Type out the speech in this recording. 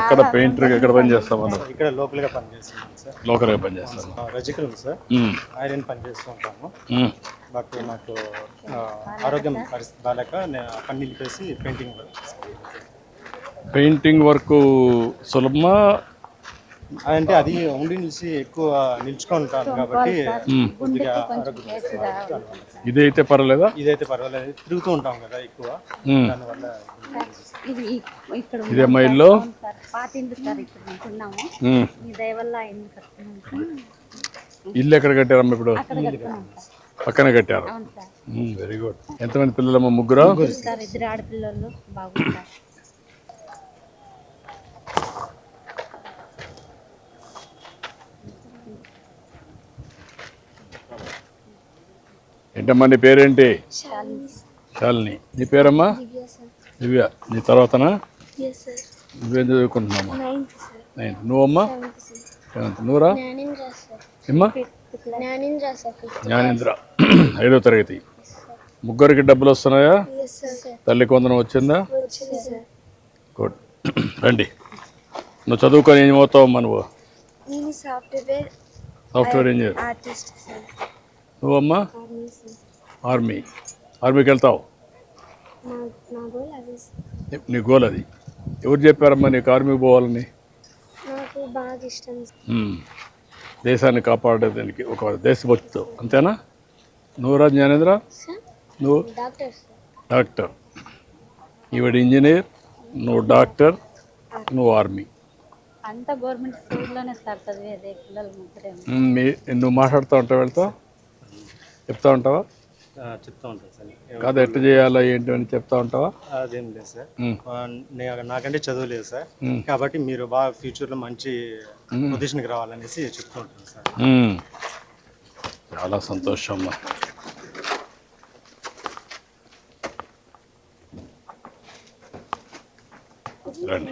ఎక్కడ పెయింటర్ ఎక్కడ పని చేస్తాం మనం? ఇక్కడ లోకల్గా పని చేస్తున్నాం సార్. లోకల్గా పని చేస్తాను. రజికల్ ఉంది సార్, ఐరన్ పని చేస్తూ ఉంటాము. బట్ నాకు ఆరోగ్యం పరిస్థితి బాగాలేక నేను పని నిలిపేసి పెయింటింగ్ వర్క్ సులభమా అంటే అది ఉండి నిలిచి ఎక్కువ నిల్చుకొని ఉంటాను కాబట్టి కొద్దిగా ఇదైతే పర్వాలేదా? ఇదైతే పర్వాలేదు, తిరుగుతూ ఉంటాం కదా ఎక్కువ, దానివల్ల. ఇదే మా ఇల్లు. ఇల్లు ఎక్కడ కట్టారమ్మా ఇప్పుడు? పక్కన కట్టారు. Very good. ఎంతమంది పిల్లలమ్మా? ముగ్గురు. ఇద్దరు ఆడపిల్లలు. బాగుంటారు. ఏంటమ్మా నీ పేరేంటి? శాలిని. నీ పేరమ్మా? దివ్య. నీ తర్వాతనా? నువ్వేం చదువుకుంటున్నామ్మా? 9th. నువ్వమ్మా? 7th. నువ్వురా? ఏమ్మా? జ్ఞానేంద్ర. 5వ తరగతి. ముగ్గురికి డబ్బులు వస్తున్నాయా? తల్లికి వందనం వచ్చిందా? గుడ్. రండి. నువ్వు చదువుకొని ఏం అవుతావమ్మా? నువ్వు సాఫ్ట్వేర్ ఇంజనీర్. నువ్వమ్మా? ఆర్మీకి వెళ్తావు. నీ గోల్ అది. ఎవరు చెప్పారమ్మా నీకు ఆర్మీకి పోవాలని? దేశాన్ని కాపాడేదానికి ఒక దేశభక్తితో, అంతేనా? నువ్వురా జ్ఞానేంద్ర? నువ్వు డాక్టర్. ఈవిడ ఇంజనీర్, నువ్వు డాక్టర్, నువ్వు ఆర్మీ. అంతా గవర్నమెంట్ స్కూల్లోనే సార్ చదివేది. పిల్లలు ముగ్గురే. నువ్వు మాట్లాడుతూ ఉంటావు, వెళ్తావు, చెప్తా ఉంటావా? చెప్తా ఉంటాను సార్. కాదు, ఎట్లా చేయాలో ఏంటి అని చెప్తా ఉంటావా? అదేం లేదు సార్, నాకంటే చదువు లేదు సార్, కాబట్టి మీరు బాగా ఫ్యూచర్లో మంచి పొజిషన్కి రావాలనేసి చెప్తూ ఉంటాను సార్. చాలా సంతోషం. రండి.